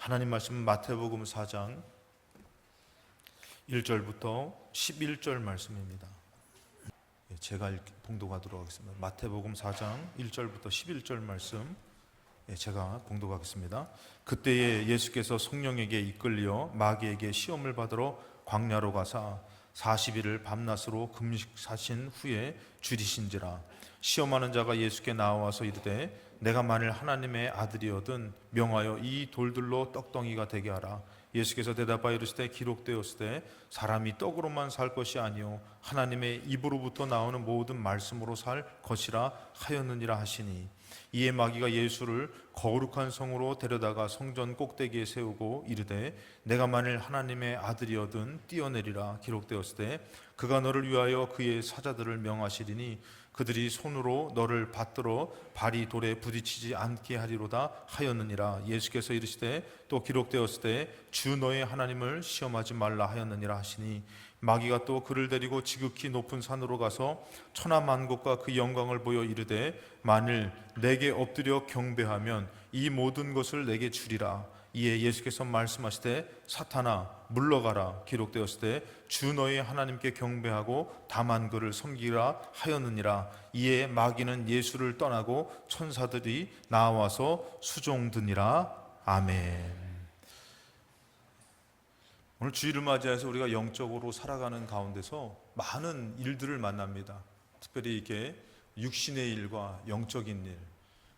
하나님 말씀은 마태복음 4장 1절부터 11절 말씀입니다. 제가 봉독하도록 하겠습니다. 마태복음 4장 1절부터 11절 말씀 제가 봉독하겠습니다. 그때에 예수께서 성령에게 이끌려 마귀에게 시험을 받으러 광야로 가사 40일을 밤낮으로 금식하신 후에 줄이신지라. 시험하는 자가 예수께 나와서 이르되 내가 만일 하나님의 아들이거든 명하여 이 돌들로 떡덩이가 되게 하라. 예수께서 대답하여 이르시되 기록되었으되 사람이 떡으로만 살 것이 아니요 하나님의 입으로부터 나오는 모든 말씀으로 살 것이라 하였느니라 하시니, 이에 마귀가 예수를 거룩한 성으로 데려다가 성전 꼭대기에 세우고 이르되 내가 만일 하나님의 아들이거든 뛰어내리라. 기록되었으되 그가 너를 위하여 그의 사자들을 명하시리니 그들이 손으로 너를 받들어 발이 돌에 부딪히지 않게 하리로다 하였느니라. 예수께서 이르시되 또 기록되었으되 주 너의 하나님을 시험하지 말라 하였느니라 하시니, 마귀가 또 그를 데리고 지극히 높은 산으로 가서 천하만국과 그 영광을 보여 이르되 만일 내게 엎드려 경배하면 이 모든 것을 내게 주리라. 이에 예수께서 말씀하시되 사탄아 물러가라. 기록되었으되 주 너의 하나님께 경배하고 다만 그를 섬기라 하였느니라. 이에 마귀는 예수를 떠나고 천사들이 나와서 수종드니라. 아멘. 오늘 주일을 맞이해서 우리가 영적으로 살아가는 가운데서 많은 일들을 만납니다. 특별히 이게 육신의 일과 영적인 일,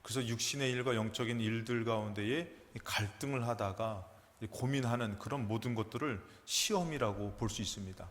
그래서 육신의 일과 영적인 일들 가운데에 갈등을 하다가 고민하는 그런 모든 것들을 시험이라고 볼 수 있습니다.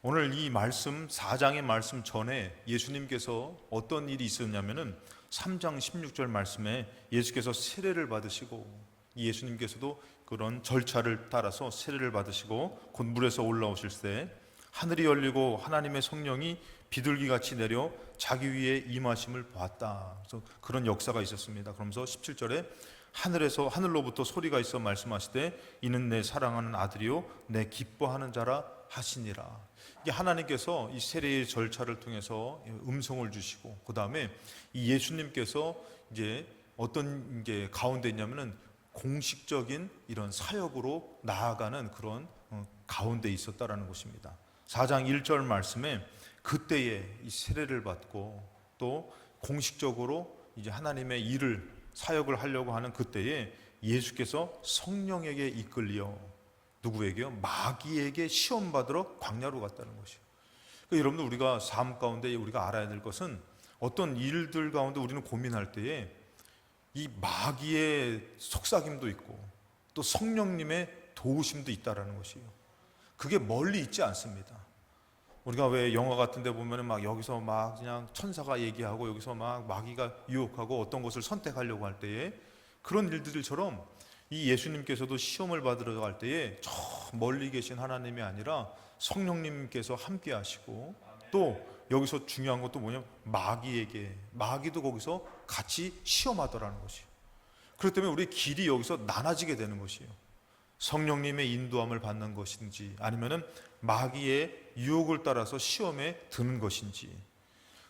오늘 이 말씀 4장의 말씀 전에 예수님께서 어떤 일이 있었냐면은 3장 16절 말씀에 예수께서 세례를 받으시고, 예수님께서도 그런 절차를 따라서 세례를 받으시고 곧 물에서 올라오실 때 하늘이 열리고 하나님의 성령이 비둘기같이 내려 자기 위에 임하심을 보았다. 그래서 그런 역사가 있었습니다. 그러면서 17절에 하늘로부터 소리가 있어 말씀하시되 이는 내 사랑하는 아들이요 내 기뻐하는 자라 하시니라. 이게 하나님께서 이 세례의 절차를 통해서 음성을 주시고, 그 다음에 이 예수님께서 이제 어떤 게 가운데 있냐면은 공식적인 이런 사역으로 나아가는 그런 가운데 있었다라는 것입니다. 4장 1절 말씀에 그때에 이 세례를 받고 또 공식적으로 이제 하나님의 일을 사역을 하려고 하는 그때에 예수께서 성령에게 이끌려 누구에게요? 마귀에게 시험 받으러 광야로 갔다는 것이에요. 그러니까 여러분들 우리가 삶 가운데 우리가 알아야 될 것은 어떤 일들 가운데 우리는 고민할 때에 이 마귀의 속삭임도 있고 또 성령님의 도우심도 있다라는 것이에요. 그게 멀리 있지 않습니다. 우리가 왜 영화 같은 데 보면은 막 여기서 막 그냥 천사가 얘기하고 여기서 막 마귀가 유혹하고 어떤 것을 선택하려고 할 때에 그런 일들처럼 이 예수님께서도 시험을 받으러 갈 때에 저 멀리 계신 하나님이 아니라 성령님께서 함께 하시고, 또 여기서 중요한 것도 뭐냐면 마귀도 거기서 같이 시험하더라는 것이에요. 그렇기 때문에 우리 길이 여기서 나눠지게 되는 것이에요. 성령님의 인도함을 받는 것인지 아니면은 마귀의 유혹을 따라서 시험에 드는 것인지.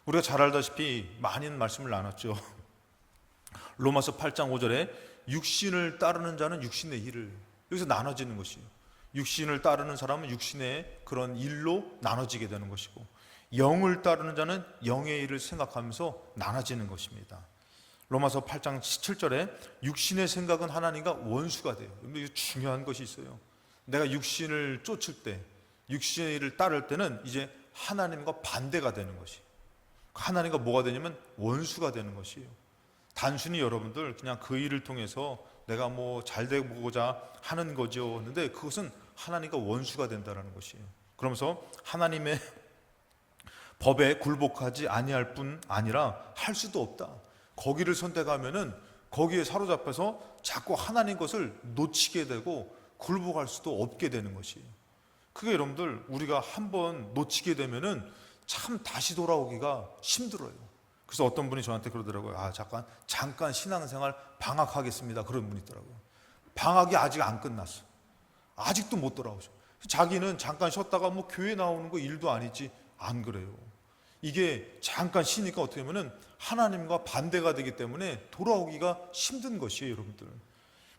우리가 잘 알다시피 많은 말씀을 나눴죠. 로마서 8장 5절에 육신을 따르는 자는 육신의 일을, 여기서 나눠지는 것이에요. 육신을 따르는 사람은 육신의 그런 일로 나눠지게 되는 것이고, 영을 따르는 자는 영의 일을 생각하면서 나눠지는 것입니다. 로마서 8장 17절에 육신의 생각은 하나님과 원수가 돼요. 이게 중요한 것이 있어요. 내가 육신을 쫓을 때, 육신의 일을 따를 때는 이제 하나님과 반대가 되는 것이에요. 하나님과 뭐가 되냐면 원수가 되는 것이에요. 단순히 여러분들 그냥 그 일을 통해서 내가 뭐 잘 되고자 하는 거죠. 근데 그것은 하나님과 원수가 된다는 것이에요. 그러면서 하나님의 법에 굴복하지 아니할 뿐 아니라 할 수도 없다. 거기를 선택하면은 거기에 사로잡혀서 자꾸 하나님 것을 놓치게 되고 굴복할 수도 없게 되는 것이에요. 그게 여러분들 우리가 한번 놓치게 되면은 참 다시 돌아오기가 힘들어요. 그래서 어떤 분이 저한테 그러더라고요. 잠깐 신앙생활 방학하겠습니다. 그런 분이 있더라고요. 방학이 아직 안 끝났어. 아직도 못 돌아오죠. 자기는 잠깐 쉬었다가 뭐 교회 나오는 거 일도 아니지. 안 그래요. 이게 잠깐 쉬니까 어떻게 보면 하나님과 반대가 되기 때문에 돌아오기가 힘든 것이에요, 여러분들.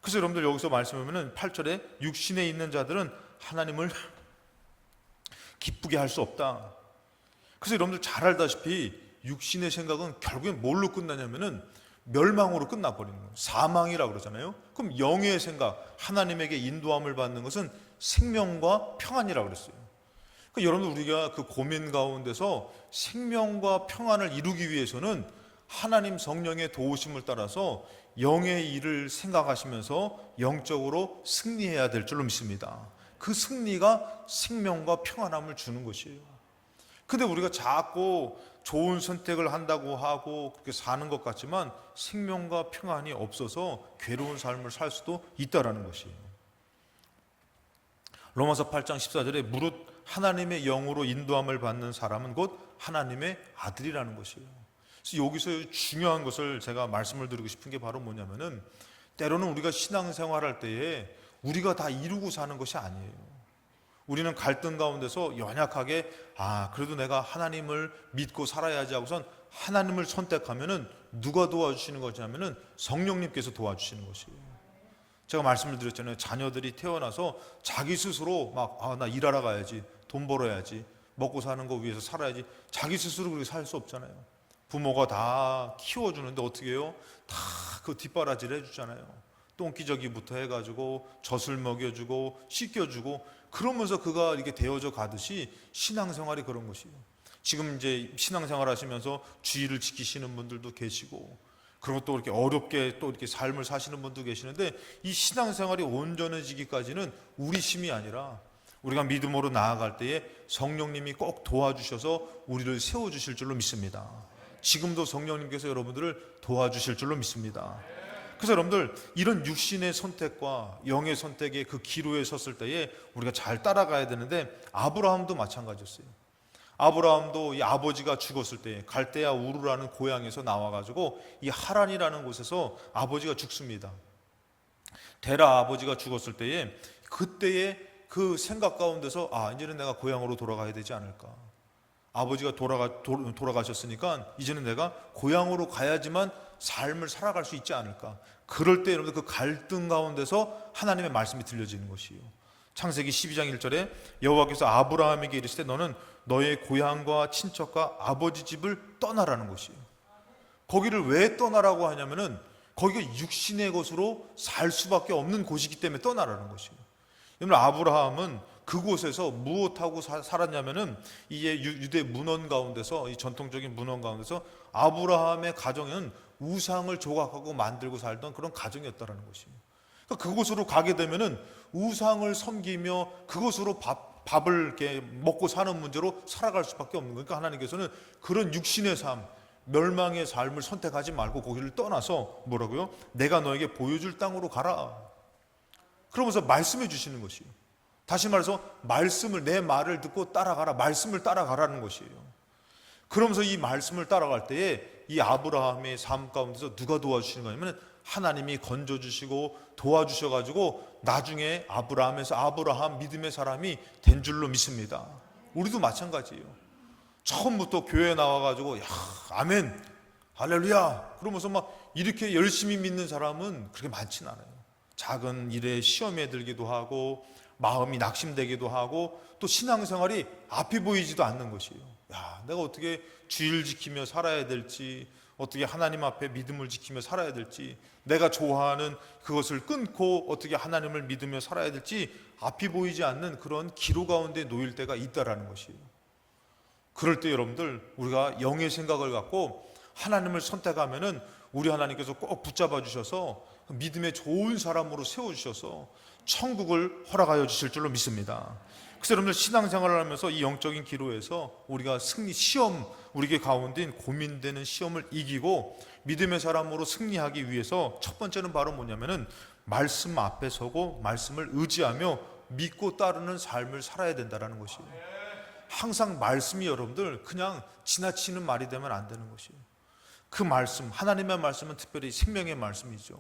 그래서 여러분들 여기서 말씀하면은 8절에 육신에 있는 자들은 하나님을 기쁘게 할 수 없다. 그래서 여러분들 잘 알다시피 육신의 생각은 결국엔 뭘로 끝나냐면은 멸망으로 끝나버리는 거예요. 사망이라고 그러잖아요. 그럼 영의 생각, 하나님에게 인도함을 받는 것은 생명과 평안이라고 그랬어요. 그러니까 여러분들 우리가 그 고민 가운데서 생명과 평안을 이루기 위해서는 하나님 성령의 도우심을 따라서 영의 일을 생각하시면서 영적으로 승리해야 될 줄로 믿습니다. 그 승리가 생명과 평안함을 주는 것이에요. 근데 우리가 자꾸 좋은 선택을 한다고 하고 그렇게 사는 것 같지만 생명과 평안이 없어서 괴로운 삶을 살 수도 있다라는 것이에요. 로마서 8장 14절에 무릇 하나님의 영으로 인도함을 받는 사람은 곧 하나님의 아들이라는 것이에요. 그래서 여기서 중요한 것을 제가 말씀을 드리고 싶은 게 바로 뭐냐면은 때로는 우리가 신앙생활할 때에 우리가 다 이루고 사는 것이 아니에요. 우리는 갈등 가운데서 연약하게 그래도 내가 하나님을 믿고 살아야지 하고선 하나님을 선택하면은 누가 도와주시는 것이냐면은 성령님께서 도와주시는 것이에요. 제가 말씀을 드렸잖아요. 자녀들이 태어나서 자기 스스로 나 일하러 가야지, 돈 벌어야지, 먹고 사는 거 위해서 살아야지, 자기 스스로 그렇게 살 수 없잖아요. 부모가 다 키워주는데 어떻게 해요? 다 그 뒷바라지를 해주잖아요. 똥기저귀부터 해가지고 젖을 먹여주고 씻겨주고 그러면서 그가 이렇게 되어져 가듯이 신앙생활이 그런 것이에요. 지금 이제 신앙생활 하시면서 주의를 지키시는 분들도 계시고 그리고 또 이렇게 어렵게 또 이렇게 삶을 사시는 분도 계시는데 이 신앙생활이 온전해지기까지는 우리 힘이 아니라 우리가 믿음으로 나아갈 때에 성령님이 꼭 도와주셔서 우리를 세워주실 줄로 믿습니다. 지금도 성령님께서 여러분들을 도와주실 줄로 믿습니다. 그래서 여러분들 이런 육신의 선택과 영의 선택의 그 기로에 섰을 때에 우리가 잘 따라가야 되는데 아브라함도 마찬가지였어요. 아브라함도 이 아버지가 죽었을 때 갈대아 우르라는 고향에서 나와가지고 이 하란이라는 곳에서 아버지가 죽습니다. 데라 아버지가 죽었을 때에 그때의 그 생각 가운데서 이제는 내가 고향으로 돌아가야 되지 않을까. 아버지가 돌아가셨으니까 이제는 내가 고향으로 가야지만 삶을 살아갈 수 있지 않을까. 그럴 때 여러분들 그 갈등 가운데서 하나님의 말씀이 들려지는 것이에요. 창세기 12장 1절에 여호와께서 아브라함에게 이르시되 너는 너의 고향과 친척과 아버지 집을 떠나라는 것이에요. 거기를 왜 떠나라고 하냐면은 거기가 육신의 것으로 살 수밖에 없는 곳이기 때문에 떠나라는 것이에요. 여러분 아브라함은 그곳에서 무엇하고 살았냐면은 이게 유대 문헌 가운데서 이 전통적인 문헌 가운데서 아브라함의 가정은 우상을 조각하고 만들고 살던 그런 가정이었다라는 것이에요. 그러니까 그곳으로 가게 되면은 우상을 섬기며 그곳으로 밥을 이렇게 먹고 사는 문제로 살아갈 수밖에 없는 거니까 하나님께서는 그런 육신의 삶, 멸망의 삶을 선택하지 말고 거기를 떠나서 뭐라고요? 내가 너에게 보여줄 땅으로 가라. 그러면서 말씀해 주시는 것이에요. 다시 말해서 말씀을 내 말을 듣고 따라가라. 말씀을 따라가라는 것이에요. 그러면서 이 말씀을 따라갈 때에 이 아브라함의 삶 가운데서 누가 도와주시는 거냐면 하나님이 건져주시고 도와주셔가지고 나중에 아브라함에서 아브라함 믿음의 사람이 된 줄로 믿습니다. 우리도 마찬가지예요. 처음부터 교회에 나와가지고 아멘 할렐루야 그러면서 막 이렇게 열심히 믿는 사람은 그렇게 많지는 않아요. 작은 일에 시험에 들기도 하고 마음이 낙심되기도 하고 또 신앙생활이 앞이 보이지도 않는 것이에요. 내가 어떻게 주의를 지키며 살아야 될지, 어떻게 하나님 앞에 믿음을 지키며 살아야 될지, 내가 좋아하는 그것을 끊고 어떻게 하나님을 믿으며 살아야 될지 앞이 보이지 않는 그런 기로 가운데 놓일 때가 있다라는 것이에요. 그럴 때 여러분들 우리가 영의 생각을 갖고 하나님을 선택하면은 우리 하나님께서 꼭 붙잡아 주셔서 믿음의 좋은 사람으로 세워주셔서 천국을 허락하여 주실 줄로 믿습니다. 그래서 여러분들 신앙생활을 하면서 이 영적인 기로에서 우리가 시험, 우리에게 가운데인 고민되는 시험을 이기고 믿음의 사람으로 승리하기 위해서 첫 번째는 바로 뭐냐면은 말씀 앞에 서고 말씀을 의지하며 믿고 따르는 삶을 살아야 된다는 것이에요. 항상 말씀이 여러분들 그냥 지나치는 말이 되면 안 되는 것이에요. 그 말씀, 하나님의 말씀은 특별히 생명의 말씀이죠.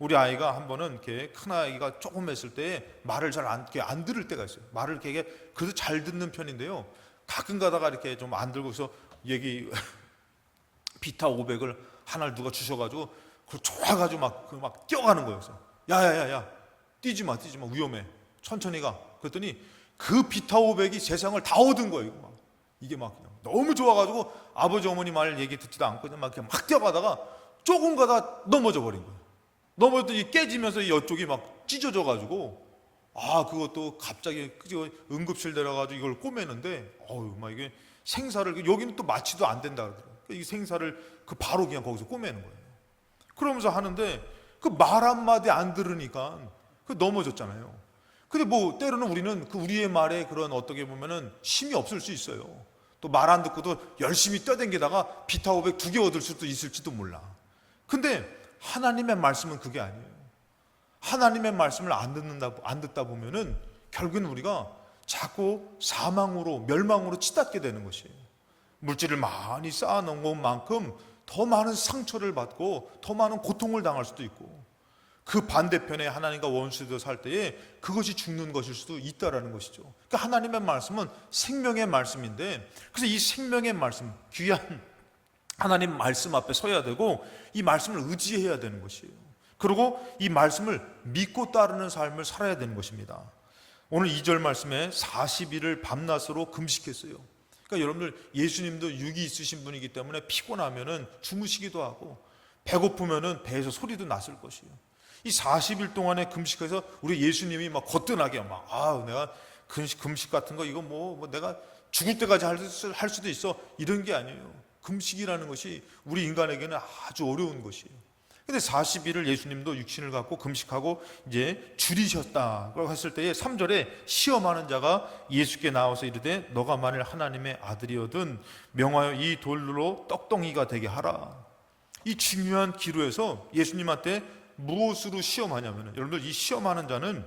우리 아이가 한 번은 이렇게 큰 아이가 조금 했을 때 말을 잘 안 들을 때가 있어요. 말을 이렇게 그래도 잘 듣는 편인데요. 가끔 가다가 이렇게 좀 안 들고서 여기 비타 500을 하나를 누가 주셔가지고 그걸 좋아가지고 막 뛰어가는 거였어요. 야야야야, 뛰지 마 위험해, 천천히 가. 그랬더니 그 비타오백이 세상을 다 얻은 거예요. 이게 막 그냥 너무 좋아가지고 아버지 어머니 말 얘기 듣지도 않고 그냥 막 뛰어가다가 조금 가다 넘어져 버린 거예요. 넘어졌더니 깨지면서 이쪽이 막 찢어져가지고, 그것도 갑자기 응급실 데려가지고 이걸 꼬매는데, 막 이게 생사를, 여기는 또 마취도 안 된다 그러더라고요. 이 생사를 바로 그냥 거기서 꼬매는 거예요. 그러면서 하는데 그 말 한마디 안 들으니까 넘어졌잖아요. 근데 뭐 때로는 우리는 우리의 말에 그런 어떻게 보면은 힘이 없을 수 있어요. 또 말 안 듣고도 열심히 뛰어댕기다가 비타오백 2개 얻을 수도 있을지도 몰라. 근데 하나님의 말씀은 그게 아니에요. 하나님의 말씀을 안 듣다 보면은 결국은 우리가 자꾸 사망으로, 멸망으로 치닫게 되는 것이에요. 물질을 많이 쌓아놓은 것만큼 더 많은 상처를 받고 더 많은 고통을 당할 수도 있고, 그 반대편에 하나님과 원수되어 살 때에 그것이 죽는 것일 수도 있다라는 것이죠. 그러니까 하나님의 말씀은 생명의 말씀인데, 그래서 이 생명의 말씀, 귀한 하나님 말씀 앞에 서야 되고 이 말씀을 의지해야 되는 것이에요. 그리고 이 말씀을 믿고 따르는 삶을 살아야 되는 것입니다. 오늘 2절 말씀에 40일을 밤낮으로 금식했어요. 그러니까 여러분들, 예수님도 육이 있으신 분이기 때문에 피곤하면은 주무시기도 하고 배고프면은 배에서 소리도 났을 것이에요. 이 40일 동안에 금식해서 우리 예수님이 막 거뜬하게 내가 금식 같은 거 이거 뭐 내가 죽을 때까지 할 수도 있어, 이런 게 아니에요. 금식이라는 것이 우리 인간에게는 아주 어려운 것이에요. 근데 40일을 예수님도 육신을 갖고 금식하고 이제 줄이셨다고 했을 때에 3절에 시험하는 자가 예수께 나와서 이르되 너가 만일 하나님의 아들이거든 명하여 이 돌로 떡덩이가 되게 하라. 이 중요한 기로에서 예수님한테 무엇으로 시험하냐면, 여러분들, 이 시험하는 자는,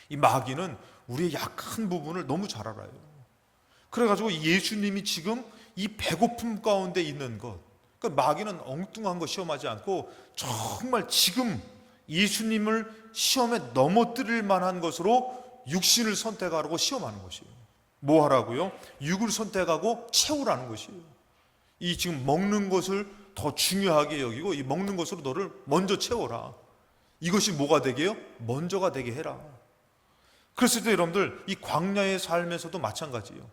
이 마귀는 우리의 약한 부분을 너무 잘 알아요. 그래가지고 예수님이 지금 이 배고픔 가운데 있는 것, 그러니까 마귀는 엉뚱한 거 시험하지 않고 정말 지금 예수님을 시험에 넘어뜨릴 만한 것으로 육신을 선택하라고 시험하는 것이에요. 뭐 하라고요? 육을 선택하고 채우라는 것이에요. 이 지금 먹는 것을 더 중요하게 여기고 이 먹는 것으로 너를 먼저 채워라. 이것이 뭐가 되게 해요? 먼저가 되게 해라. 그랬을 때 여러분들, 이 광야의 삶에서도 마찬가지예요.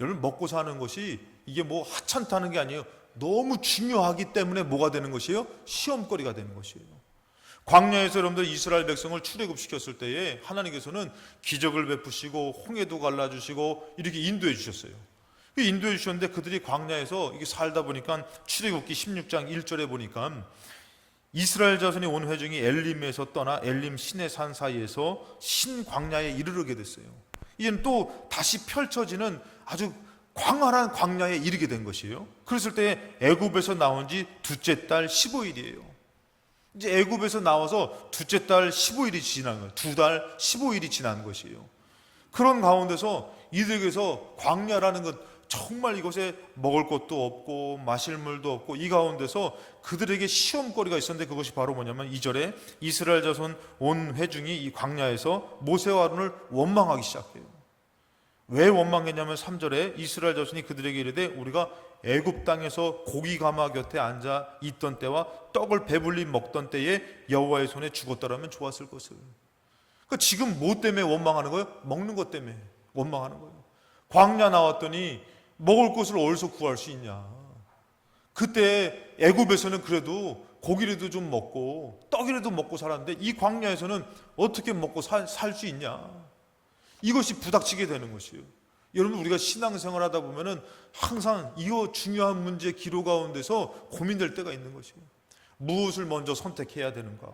여러분, 먹고 사는 것이 이게 뭐 하찮다는 게 아니에요. 너무 중요하기 때문에 뭐가 되는 것이에요? 시험거리가 되는 것이에요. 광야에서 여러분들 이스라엘 백성을 출애굽시켰을 때에 하나님께서는 기적을 베푸시고 홍해도 갈라주시고 이렇게 인도해 주셨어요. 인도해 주셨는데 그들이 광야에서 이게 살다 보니까 출애굽기 16장 1절에 보니까 이스라엘 자손이 온 회중이 엘림에서 떠나 엘림 시내산 사이에서 신광야에 이르르게 됐어요. 이제는 또 다시 펼쳐지는 아주 광활한 광야에 이르게 된 것이에요. 그랬을 때 애굽에서 나온 지 둘째 달 15일이에요. 이제 애굽에서 나와서 둘째 달 15일이 지난 거예요. 2달 15일이 지난 것이에요. 그런 가운데서 이들에게서 광야라는 것, 정말 이곳에 먹을 것도 없고 마실 물도 없고 이 가운데서 그들에게 시험거리가 있었는데, 그것이 바로 뭐냐면 2절에 이스라엘 자손 온 회중이 이 광야에서 모세와 아론을 원망하기 시작해요. 왜 원망했냐면 3절에 이스라엘 자손이 그들에게 이르되 우리가 애굽 땅에서 고기 가마 곁에 앉아 있던 때와 떡을 배불리 먹던 때에 여호와의 손에 죽었더라면 좋았을 것을. 그러니까 지금 뭐 때문에 원망하는 거예요? 먹는 것 때문에 원망하는 거예요. 광야 나왔더니 먹을 것을 어디서 구할 수 있냐. 그때 애굽에서는 그래도 고기라도 좀 먹고 떡이라도 먹고 살았는데 이 광야에서는 어떻게 먹고 살 수 있냐. 이것이 부닥치게 되는 것이에요. 여러분, 우리가 신앙생활 하다 보면은 항상 이 중요한 문제 기로 가운데서 고민될 때가 있는 것이에요. 무엇을 먼저 선택해야 되는가?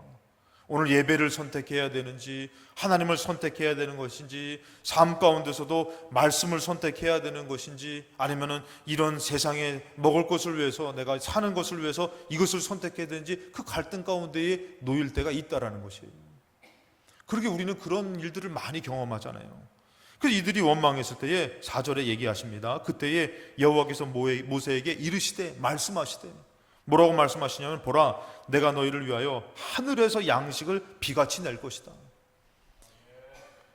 오늘 예배를 선택해야 되는지, 하나님을 선택해야 되는 것인지, 삶 가운데서도 말씀을 선택해야 되는 것인지, 아니면은 이런 세상에 먹을 것을 위해서, 내가 사는 것을 위해서 이것을 선택해야 되는지, 그 갈등 가운데에 놓일 때가 있다라는 것이에요. 그렇게 우리는 그런 일들을 많이 경험하잖아요. 그래서 이들이 원망했을 때에 4절에 얘기하십니다. 그때에 여호와께서 모세에게 이르시되, 말씀하시되, 뭐라고 말씀하시냐면, 보라, 내가 너희를 위하여 하늘에서 양식을 비같이 낼 것이다.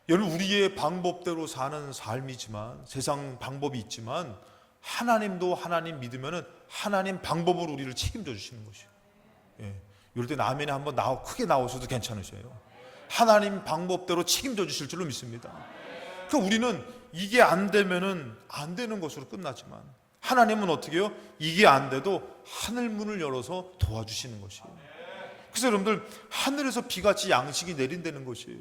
여러분, 우리의 방법대로 사는 삶이지만, 세상 방법이 있지만, 하나님도 하나님 믿으면 하나님 방법으로 우리를 책임져 주시는 것이에요. 예. 이럴 때 아멘이 한번 크게 나오셔도 괜찮으셔요. 하나님 방법대로 책임져 주실 줄로 믿습니다. 그러니까 우리는 이게 안 되면은 안 되는 것으로 끝나지만 하나님은 어떻게 해요? 이게 안 돼도 하늘 문을 열어서 도와주시는 것이에요. 그래서 여러분들 하늘에서 비같이 양식이 내린다는 것이에요.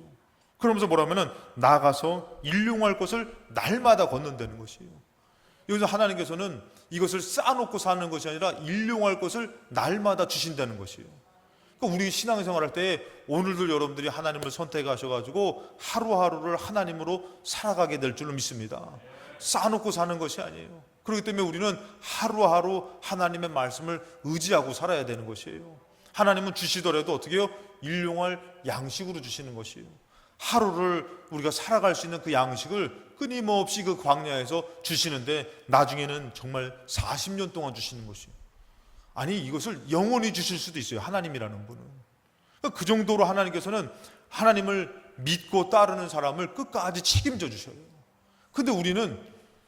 그러면서 뭐라면은 나가서 일용할 것을 날마다 걷는다는 것이에요. 여기서 하나님께서는 이것을 쌓아놓고 사는 것이 아니라 일용할 것을 날마다 주신다는 것이에요. 그러니까 우리 신앙생활 할 때 오늘도 여러분들이 하나님을 선택하셔가지고 하루하루를 하나님으로 살아가게 될 줄로 믿습니다. 쌓아놓고 사는 것이 아니에요. 그렇기 때문에 우리는 하루하루 하나님의 말씀을 의지하고 살아야 되는 것이에요. 하나님은 주시더라도 어떻게 해요? 일용할 양식으로 주시는 것이에요. 하루를 우리가 살아갈 수 있는 그 양식을 끊임없이 그 광야에서 주시는데 나중에는 정말 40년 동안 주시는 것이에요. 아니 이것을 영원히 주실 수도 있어요. 하나님이라는 분은. 그 정도로 하나님께서는 하나님을 믿고 따르는 사람을 끝까지 책임져 주셔요. 근데 우리는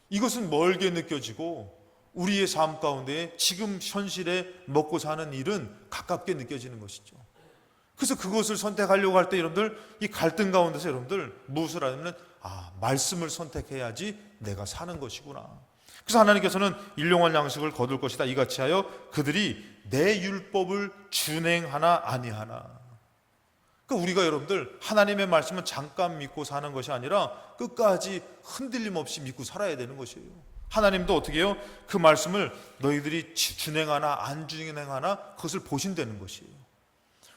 이것은 멀게 느껴지고 우리의 삶 가운데 지금 현실에 먹고 사는 일은 가깝게 느껴지는 것이죠. 그래서 그것을 선택하려고 할 때 여러분들 이 갈등 가운데서 여러분들 무엇을 하냐면 말씀을 선택해야지 내가 사는 것이구나. 그래서 하나님께서는 일용할 양식을 거둘 것이다 이같이 하여 그들이 내 율법을 준행하나 아니하나. 그러니까 우리가 여러분들 하나님의 말씀은 잠깐 믿고 사는 것이 아니라 끝까지 흔들림 없이 믿고 살아야 되는 것이에요. 하나님도 어떻게 해요? 그 말씀을 너희들이 준행하나 안 준행하나 그것을 보신다는 것이에요.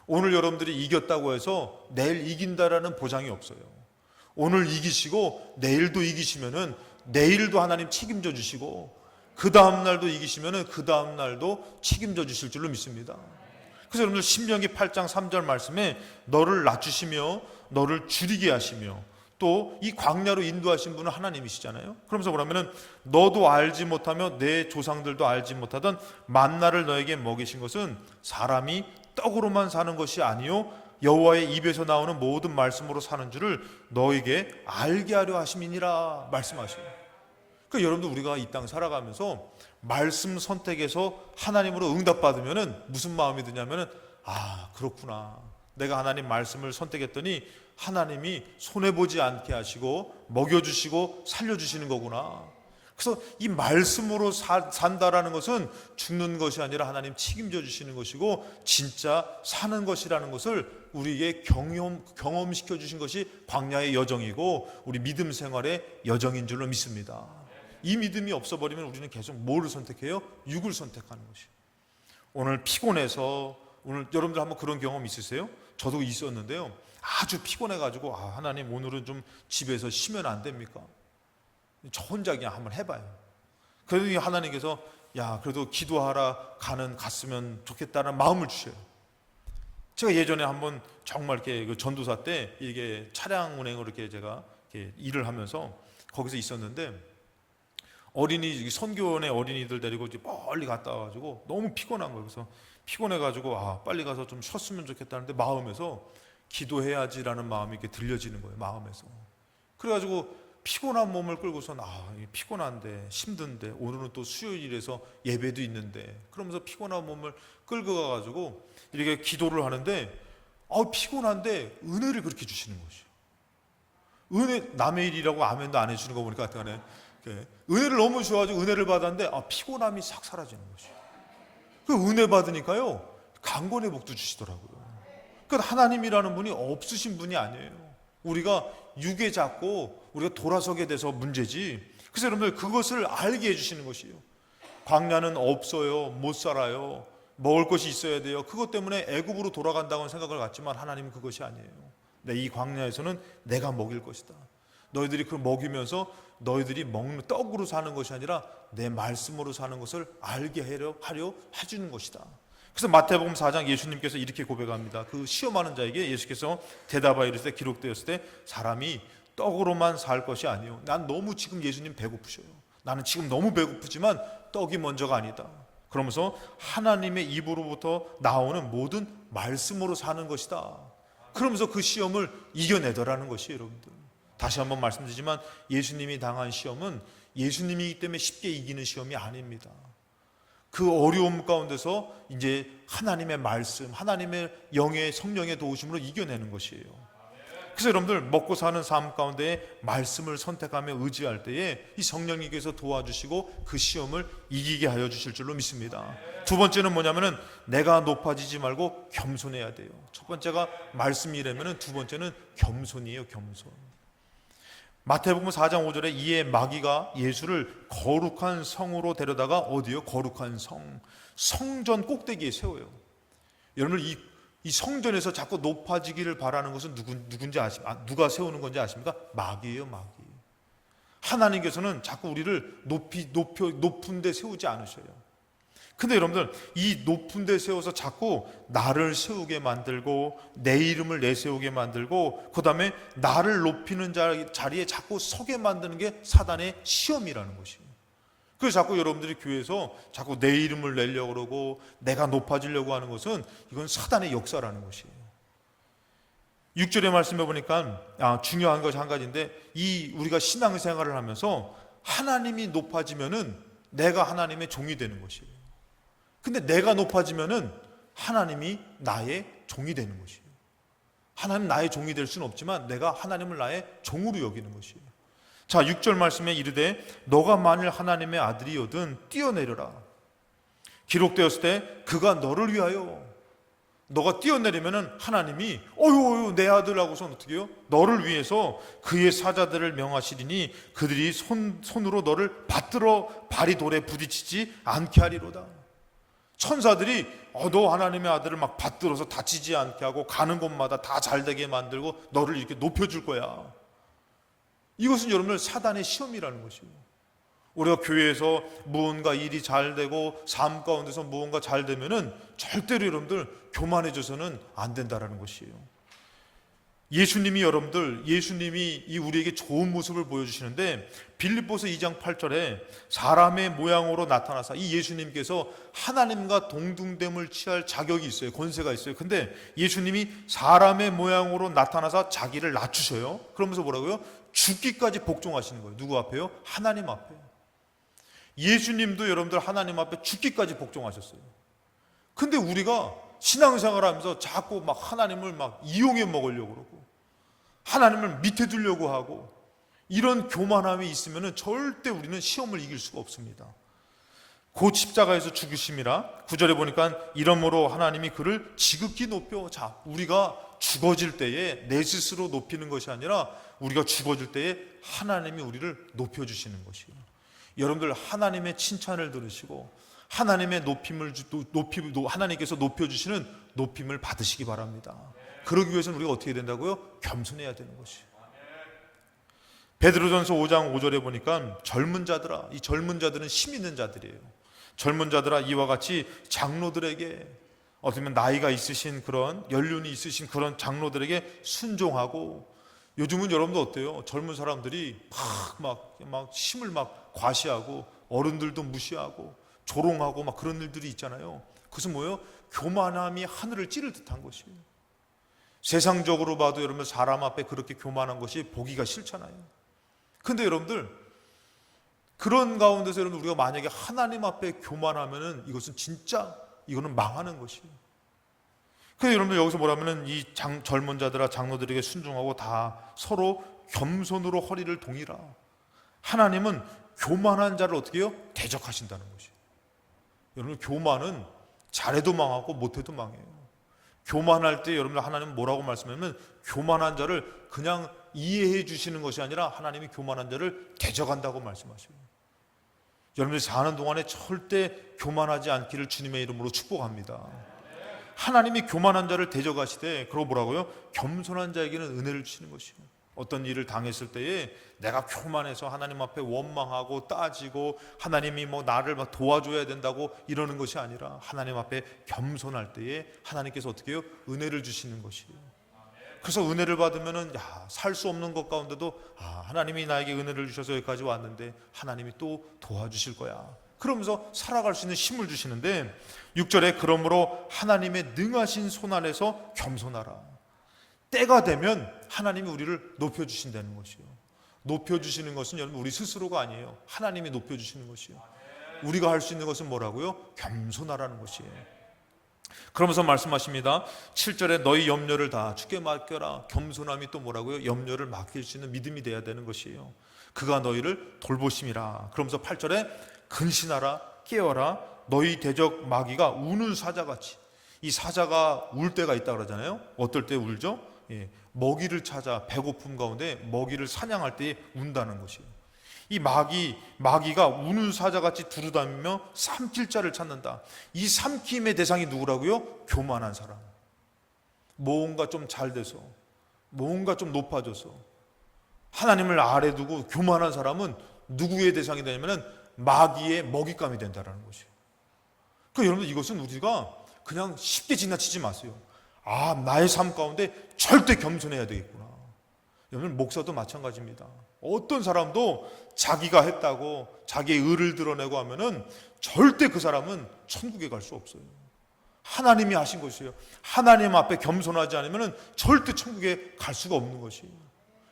오늘 여러분들이 이겼다고 해서 내일 이긴다라는 보장이 없어요. 오늘 이기시고 내일도 이기시면은 내일도 하나님 책임져 주시고 그 다음 날도 이기시면은 그 다음 날도 책임져 주실 줄로 믿습니다. 그래서 여러분들 신명기 8장 3절 말씀에 너를 낮추시며 너를 줄이게 하시며 또 이 광야로 인도하신 분은 하나님이시잖아요. 그러면서 뭐라면은 너도 알지 못하며 내 조상들도 알지 못하던 만나를 너에게 먹이신 것은 사람이 떡으로만 사는 것이 아니요 여호와의 입에서 나오는 모든 말씀으로 사는 줄을 너에게 알게 하려 하심이니라 말씀하셔요. 그러니까 여러분들 우리가 이 땅 살아가면서 말씀 선택해서 하나님으로 응답받으면은 무슨 마음이 드냐면은 그렇구나. 내가 하나님 말씀을 선택했더니 하나님이 손해보지 않게 하시고 먹여주시고 살려주시는 거구나. 그래서 이 말씀으로 산다라는 것은 죽는 것이 아니라 하나님 책임져 주시는 것이고 진짜 사는 것이라는 것을 우리에게 경험시켜 주신 것이 광야의 여정이고 우리 믿음 생활의 여정인 줄로 믿습니다. 이 믿음이 없어버리면 우리는 계속 뭐를 선택해요? 육을 선택하는 것이에요. 오늘 피곤해서 오늘 여러분들 한번 그런 경험 있으세요? 저도 있었는데요. 아주 피곤해가지고 하나님 오늘은 좀 집에서 쉬면 안 됩니까? 저 혼자 그냥 한번 해봐요. 그러더니 하나님께서 그래도 기도하러 갔으면 좋겠다는 마음을 주셔요. 제가 예전에 한번 정말 이렇게 그 전도사 때 이게 차량 운행으로 이렇게 제가 이렇게 일을 하면서 거기서 있었는데 선교원의 어린이들 데리고 이제 멀리 갔다 와가지고 너무 피곤한 거예요. 그래서 피곤해가지고 빨리 가서 좀 쉬었으면 좋겠다는데 마음에서 기도해야지라는 마음이 이렇게 들려지는 거예요. 마음에서. 그래가지고 피곤한 몸을 끌고선 피곤한데 힘든데 오늘은 또 수요일이라서 예배도 있는데 그러면서 피곤한 몸을 끌고 가가지고 이렇게 기도를 하는데 피곤한데 은혜를 그렇게 주시는 것이에요. 남의 일이라고 아멘도 안 해주는 거 보니까 하여튼간에 은혜를 너무 주셔가지고 은혜를 받았는데 피곤함이 싹 사라지는 것이에요. 그 은혜 받으니까요 강건의 복도 주시더라고요. 그러니까 하나님이라는 분이 없으신 분이 아니에요. 우리가 육에 잡고 우리가 돌아서게 돼서 문제지. 그래서 여러분들 그것을 알게 해주시는 것이에요. 광야는 없어요. 못 살아요. 먹을 것이 있어야 돼요. 그것 때문에 애굽으로 돌아간다고는 생각을 갖지만 하나님은 그것이 아니에요. 이 광야에서는 내가 먹일 것이다. 너희들이 그걸 먹이면서 너희들이 먹는 떡으로 사는 것이 아니라 내 말씀으로 사는 것을 알게 하려 해주는 것이다. 그래서 마태복음 4장 예수님께서 이렇게 고백합니다. 그 시험하는 자에게 예수께서 대답하여 이르시되 기록되었을 때 사람이 떡으로만 살 것이 아니요. 난 너무 지금 예수님 배고프셔요. 나는 지금 너무 배고프지만 떡이 먼저가 아니다. 그러면서 하나님의 입으로부터 나오는 모든 말씀으로 사는 것이다. 그러면서 그 시험을 이겨내더라는 것이에요, 여러분들. 다시 한번 그 어려움 가운데서 이제 하나님의 말씀, 하나님의 영의 성령의 도우심으로 이겨내는 것이에요. 그래서 여러분들 먹고 사는 삶 가운데 말씀을 선택하며 의지할 때에 이 성령님께서 도와주시고 그 시험을 이기게 하여 주실 줄로 믿습니다. 두 번째는 뭐냐면은 내가 높아지지 말고 겸손해야 돼요. 첫 번째가 말씀이라면은 두 번째는 겸손이에요. 겸손. 마태복음 4장 5절에 이에 마귀가 예수를 거룩한 성으로 데려다가 어디요? 거룩한 성, 성전 꼭대기에 세워요. 여러분 이 성전에서 자꾸 높아지기를 바라는 것은 누군지 아십니까? 누가 세우는 건지 아십니까? 마귀예요, 마귀. 하나님께서는 자꾸 우리를 높은 데 세우지 않으셔요. 근데 여러분들 이 높은 데 세워서 자꾸 나를 세우게 만들고 내 이름을 내세우게 만들고 그 다음에 나를 높이는 자리에 자꾸 서게 만드는 게 사단의 시험이라는 것이에요. 그래서 자꾸 여러분들이 교회에서 자꾸 내 이름을 내려고 그러고 내가 높아지려고 하는 것은 이건 사단의 역사라는 것이에요. 6절의 말씀에 보니까 중요한 것이 한 가지인데 우리가 신앙생활을 하면서 하나님이 높아지면은 내가 하나님의 종이 되는 것이에요. 근데 내가 높아지면은 하나님이 나의 종이 되는 것이에요. 하나님 나의 종이 될 수는 없지만 내가 하나님을 나의 종으로 여기는 것이에요. 자, 6절 말씀에 이르되 너가 만일 하나님의 아들이거든 뛰어내려라. 기록되었을 때 그가 너를 위하여 너가 뛰어내리면은 하나님이 어휴 내 아들 하고서 어떻게 해요? 너를 위해서 그의 사자들을 명하시리니 그들이 손으로 너를 받들어 발이 돌에 부딪히지 않게 하리로다. 천사들이 너 하나님의 아들을 막 받들어서 다치지 않게 하고 가는 곳마다 다 잘되게 만들고 너를 이렇게 높여줄 거야. 이것은 여러분들 사단의 시험이라는 것이에요. 우리가 교회에서 무언가 일이 잘 되고 삶 가운데서 무언가 잘 되면은 절대로 여러분들 교만해져서는 안 된다라는 것이에요. 예수님이 우리에게 좋은 모습을 보여주시는데 빌립보서 2장 8절에 사람의 모양으로 나타나사 이 예수님께서 하나님과 동등됨을 취할 자격이 있어요. 권세가 있어요. 근데 예수님이 사람의 모양으로 나타나사 자기를 낮추셔요. 그러면서 뭐라고요? 죽기까지 복종하시는 거예요. 누구 앞에요? 하나님 앞에. 예수님도 여러분들 하나님 앞에 죽기까지 복종하셨어요. 근데 우리가 신앙생활 하면서 자꾸 막 하나님을 막 이용해 먹으려고 그러고 하나님을 밑에 두려고 하고 이런 교만함이 있으면 절대 우리는 시험을 이길 수가 없습니다. 곧 십자가에서 죽으심이라 9절에 보니까 이러므로 하나님이 그를 지극히 높여. 자, 우리가 죽어질 때에 내 스스로 높이는 것이 아니라 우리가 죽어질 때에 하나님이 우리를 높여주시는 것이에요. 여러분들 하나님의 칭찬을 들으시고 하나님의 하나님께서 높여주시는 높임을 받으시기 바랍니다. 그러기 위해서는 우리가 어떻게 된다고요? 겸손해야 되는 것이에요. 베드로전서 5장 5절에 보니까 젊은 자들아, 이 젊은 자들은 힘 있는 자들이에요. 젊은 자들아 이와 같이 장로들에게 어떻게 보면 나이가 있으신 그런 연륜이 있으신 그런 장로들에게 순종하고 요즘은 여러분도 어때요? 젊은 사람들이 막 힘을 막 과시하고 어른들도 무시하고 조롱하고 막 그런 일들이 있잖아요. 그것은 뭐예요? 교만함이 하늘을 찌를 듯한 것이에요. 세상적으로 봐도 여러분 사람 앞에 그렇게 교만한 것이 보기가 싫잖아요. 근데 여러분들 그런 가운데서 여러분 우리가 만약에 하나님 앞에 교만하면은 이것은 진짜 이거는 망하는 것이에요. 그래서 여러분들 여기서 뭐라면은 이 젊은 자들아 장로들에게 순종하고 다 서로 겸손으로 허리를 동이라. 하나님은 교만한 자를 어떻게 해요? 대적하신다는 것이에요. 여러분 교만은 잘해도 망하고 못해도 망해요. 교만할 때 여러분들 하나님은 뭐라고 말씀하냐면 교만한 자를 그냥 이해해 주시는 것이 아니라 하나님이 교만한 자를 대적한다고 말씀하셔요. 여러분들이 사는 동안에 절대 교만하지 않기를 주님의 이름으로 축복합니다. 하나님이 교만한 자를 대적하시되 그러고 뭐라고요? 겸손한 자에게는 은혜를 주시는 것이에요. 어떤 일을 당했을 때에 내가 교만해서 하나님 앞에 원망하고 따지고 하나님이 뭐 나를 막 도와줘야 된다고 이러는 것이 아니라 하나님 앞에 겸손할 때에 하나님께서 어떻게 해요? 은혜를 주시는 것이에요. 그래서 은혜를 받으면은 살 수 없는 것 가운데도 하나님이 나에게 은혜를 주셔서 여기까지 왔는데 하나님이 또 도와주실 거야. 그러면서 살아갈 수 있는 힘을 주시는데 6절에 그러므로 하나님의 능하신 손 안에서 겸손하라. 때가 되면 하나님이 우리를 높여주신다는 것이에요. 높여주시는 것은 여러분 우리 스스로가 아니에요. 하나님이 높여주시는 것이에요. 우리가 할 수 있는 것은 뭐라고요? 겸손하라는 것이에요. 그러면서 말씀하십니다. 7절에 너희 염려를 다 주께 맡겨라. 겸손함이 또 뭐라고요? 염려를 맡길 수 있는 믿음이 돼야 되는 것이에요. 그가 너희를 돌보심이라. 그러면서 8절에 근신하라, 깨어라. 너희 대적 마귀가 우는 사자같이. 이 사자가 울 때가 있다 그러잖아요. 어떨 때 울죠? 먹이를 찾아 배고픔 가운데 먹이를 사냥할 때 운다는 것이에요. 이 마귀가 우는 사자같이 두루다니며 삼킬 자를 찾는다. 이 삼킴의 대상이 누구라고요? 교만한 사람. 뭔가 좀 잘 돼서, 뭔가 좀 높아져서 하나님을 아래 두고 교만한 사람은 누구의 대상이 되냐면 마귀의 먹잇감이 된다는 것이에요. 그러니까 여러분들, 이것은 우리가 그냥 쉽게 지나치지 마세요. 나의 삶 가운데 절대 겸손해야 되겠구나. 여러분, 목사도 마찬가지입니다. 어떤 사람도 자기가 했다고 자기의 의를 드러내고 하면은 절대 그 사람은 천국에 갈 수 없어요. 하나님이 하신 것이에요. 하나님 앞에 겸손하지 않으면은 절대 천국에 갈 수가 없는 것이에요.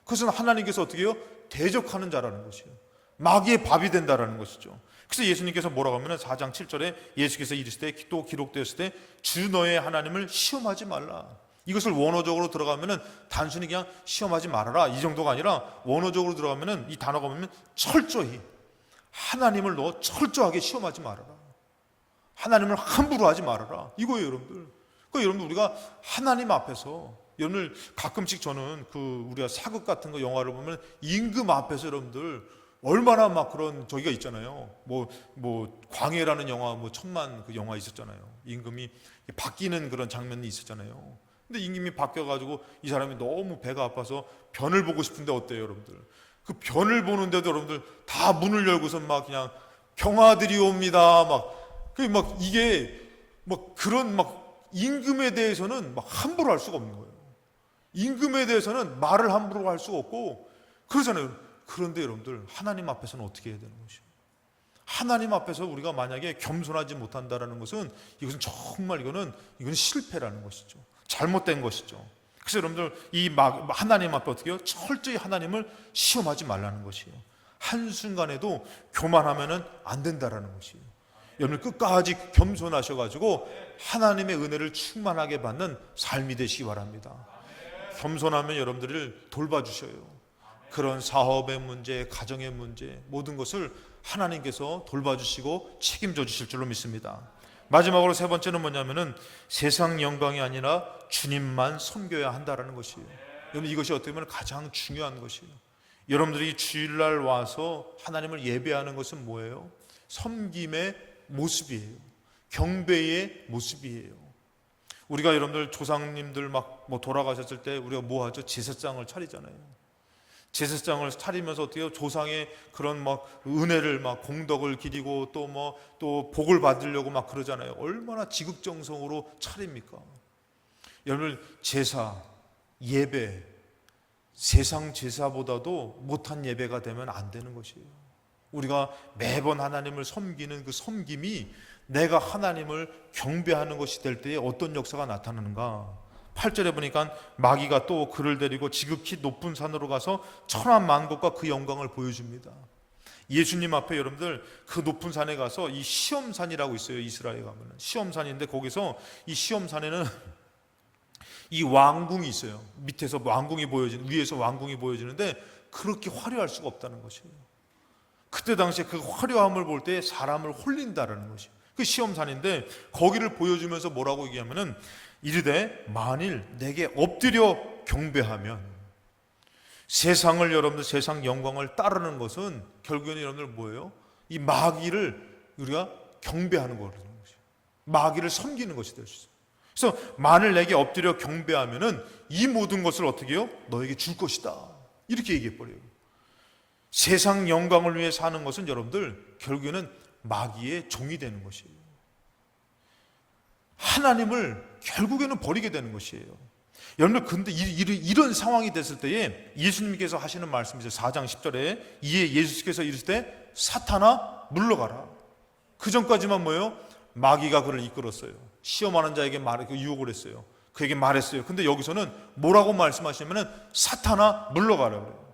그것은 하나님께서 어떻게 해요? 대적하는 자라는 것이에요. 마귀의 밥이 된다라는 것이죠. 그래서 예수님께서 뭐라고 하면은 4장 7절에 예수께서 이르시되 또 기록되었을 때 주 너의 하나님을 시험하지 말라. 이것을 원어적으로 들어가면은 단순히 그냥 시험하지 말아라 이 정도가 아니라 원어적으로 들어가면은 이 단어가 보면 철저히 하나님을 너 철저하게 시험하지 말아라. 하나님을 함부로 하지 말아라. 이거예요, 여러분들. 그러니까 여러분들, 우리가 하나님 앞에서, 여러분들 가끔씩 저는 우리가 사극 같은 거 영화를 보면 임금 앞에서 여러분들 얼마나 막 그런 저기가 있잖아요. 광해라는 영화, 천만 그 영화 있었잖아요. 임금이 바뀌는 그런 장면이 있었잖아요. 근데 임금이 바뀌어가지고 이 사람이 너무 배가 아파서 변을 보고 싶은데 어때요, 여러분들? 그 변을 보는데도 여러분들 다 문을 열고서 막 그냥 경하들이 옵니다. 이게 그런 임금에 대해서는 함부로 할 수가 없는 거예요. 임금에 대해서는 말을 함부로 할 수가 없고 그러잖아요. 그런데 여러분들, 하나님 앞에서는 어떻게 해야 되는 것이에요? 하나님 앞에서 우리가 만약에 겸손하지 못한다라는 것은 이것은 정말 이거는 실패라는 것이죠. 잘못된 것이죠. 그래서 여러분들, 하나님 앞에 어떻게 해요? 철저히 하나님을 시험하지 말라는 것이에요. 한순간에도 교만하면은 안 된다라는 것이에요. 여러분, 끝까지 겸손하셔가지고 하나님의 은혜를 충만하게 받는 삶이 되시기 바랍니다. 겸손하면 여러분들을 돌봐주셔요. 그런 사업의 문제, 가정의 문제, 모든 것을 하나님께서 돌봐주시고 책임져 주실 줄로 믿습니다. 마지막으로 세 번째는 뭐냐면은 세상 영광이 아니라 주님만 섬겨야 한다라는 것이에요. 여러분, 이것이 어떻게 보면 가장 중요한 것이에요. 여러분들이 주일날 와서 하나님을 예배하는 것은 뭐예요? 섬김의 모습이에요. 경배의 모습이에요. 우리가 여러분들 조상님들 돌아가셨을 때 우리가 뭐 하죠? 제사장을 차리잖아요. 제사장을 차리면서 어떻게 해요? 조상의 그런 은혜를 공덕을 기리고 또 복을 받으려고 그러잖아요. 얼마나 지극정성으로 차립니까? 여러분, 제사, 예배, 세상 제사보다도 못한 예배가 되면 안 되는 것이에요. 우리가 매번 하나님을 섬기는 그 섬김이 내가 하나님을 경배하는 것이 될 때에 어떤 역사가 나타나는가? 8절에 보니까 마귀가 또 그를 데리고 지극히 높은 산으로 가서 천하만국과 그 영광을 보여줍니다. 예수님 앞에 여러분들 그 높은 산에 가서 이 시험산이라고 있어요. 이스라엘에 가면 시험산인데, 거기서 이 시험산에는 이 왕궁이 있어요. 밑에서 왕궁이 위에서 왕궁이 보여지는데 그렇게 화려할 수가 없다는 것이에요. 그때 당시에 그 화려함을 볼 때 사람을 홀린다라는 것이에요. 그 시험산인데 거기를 보여주면서 뭐라고 얘기하면은 이르되 만일 내게 엎드려 경배하면, 세상을 여러분들 세상 영광을 따르는 것은 결국에는 여러분들 뭐예요? 이 마귀를 우리가 경배하는 거라는 것이에요. 마귀를 섬기는 것이 될 수 있어요. 그래서 만일 내게 엎드려 경배하면은 이 모든 것을 어떻게 해요? 너에게 줄 것이다. 이렇게 얘기해 버려요. 세상 영광을 위해 사는 것은 여러분들 결국에는 마귀의 종이 되는 것이에요. 하나님을 결국에는 버리게 되는 것이에요. 여러분들, 근데 이런 상황이 됐을 때에 예수님께서 하시는 말씀이죠. 4장 10절에 이에 예수께서 이르실 때 사탄아 물러가라. 그 전까지만 뭐예요? 마귀가 그를 이끌었어요. 시험하는 자에게 유혹을 했어요. 그에게 말했어요. 근데 여기서는 뭐라고 말씀하시냐면은 사탄아 물러가라 그래요.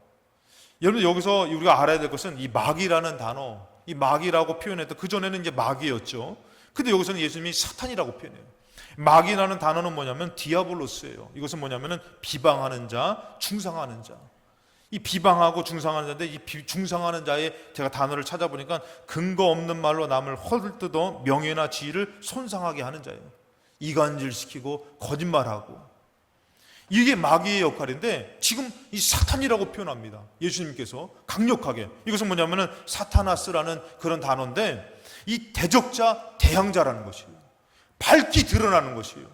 여러분, 여기서 우리가 알아야 될 것은 이 마귀라는 단어, 이 마귀라고 표현했던, 그전에는 이제 마귀였죠. 근데 여기서는 예수님이 사탄이라고 표현해요. 마귀라는 단어는 뭐냐면 디아블로스예요. 이것은 뭐냐면은 비방하는 자, 중상하는 자. 이 비방하고 중상하는 자인데, 이 중상하는 자의 제가 단어를 찾아보니까 근거 없는 말로 남을 헐뜯어 명예나 지위를 손상하게 하는 자예요. 이간질시키고 거짓말하고. 이게 마귀의 역할인데 지금 이 사탄이라고 표현합니다. 예수님께서 강력하게. 이것은 뭐냐면은 사타나스라는 그런 단어인데, 이 대적자, 대항자라는 것이에요. 밝히 드러나는 것이에요.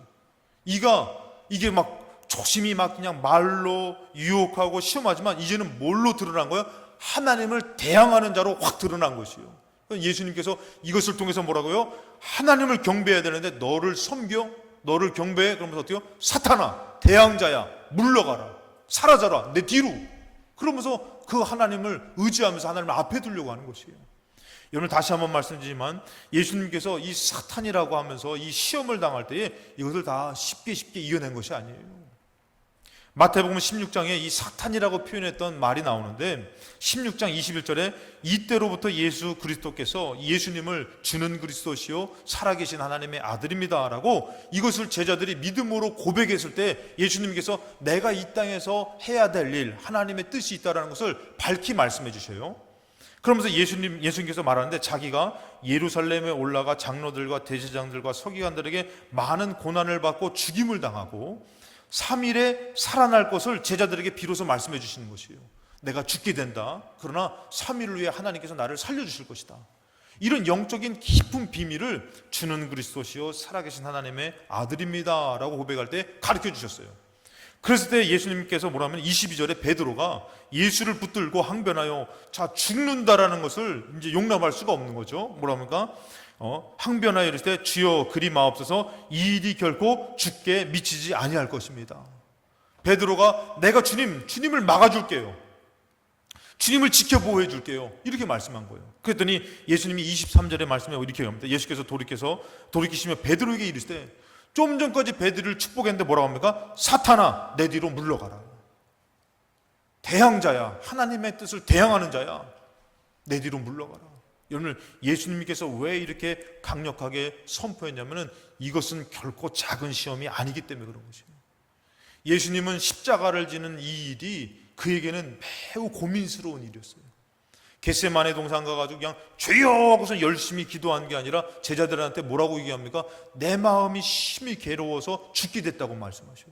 이게 막 조심히 막 그냥 말로 유혹하고 시험하지만 이제는 뭘로 드러난 거예요? 하나님을 대항하는 자로 확 드러난 것이에요. 예수님께서 이것을 통해서 뭐라고요? 하나님을 경배해야 되는데 너를 섬겨? 너를 경배해? 그러면서 어때요? 사탄아, 대항자야, 물러가라, 사라져라, 내 뒤로. 그러면서 그 하나님을 의지하면서 하나님을 앞에 두려고 하는 것이에요. 여러분, 다시 한번 말씀드리지만 예수님께서 이 사탄이라고 하면서 이 시험을 당할 때에 이것을 다 쉽게 이겨낸 것이 아니에요. 마태복음 16장에 이 사탄이라고 표현했던 말이 나오는데, 16장 21절에 이때로부터 예수 그리스도께서 예수님을 주는 그리스도시요 살아계신 하나님의 아들입니다 라고 이것을 제자들이 믿음으로 고백했을 때 예수님께서 내가 이 땅에서 해야 될 일, 하나님의 뜻이 있다는 것을 밝히 말씀해 주셔요. 그러면서 예수님께서 말하는데, 자기가 예루살렘에 올라가 장로들과 대제장들과 서기관들에게 많은 고난을 받고 죽임을 당하고 3일에 살아날 것을 제자들에게 비로소 말씀해 주시는 것이에요. 내가 죽게 된다. 그러나 3일 후에 하나님께서 나를 살려주실 것이다. 이런 영적인 깊은 비밀을 주는 그리스도시요 살아계신 하나님의 아들입니다 라고 고백할 때 가르쳐 주셨어요. 그랬을 때 예수님께서 뭐라면 22절에 베드로가 예수를 붙들고 항변하여 자 죽는다라는 것을 이제 용납할 수가 없는 거죠. 뭐랍니까? 항변하여 이르실 때 주여 그리 마옵소서, 이 일이 결코 죽게 미치지 아니할 것입니다. 베드로가 내가 주님을 막아줄게요, 주님을 지켜 보호해 줄게요, 이렇게 말씀한 거예요. 그랬더니 예수님이 23절에 말씀에 이렇게 합니다. 예수께서 돌이키시며 베드로에게 이르시되, 좀 전까지 베드로를 축복했는데 뭐라고 합니까? 사탄아, 내 뒤로 물러가라. 대항자야, 하나님의 뜻을 대항하는 자야, 내 뒤로 물러가라. 여러분, 예수님께서 왜 이렇게 강력하게 선포했냐면은 이것은 결코 작은 시험이 아니기 때문에 그런 것이에요. 예수님은 십자가를 지는 이 일이 그에게는 매우 고민스러운 일이었어요. 겟세마네 동산 가가지고 그냥 주여 하고서 열심히 기도한 게 아니라 제자들한테 뭐라고 얘기합니까? 내 마음이 심히 괴로워서 죽게 됐다고 말씀하셔요.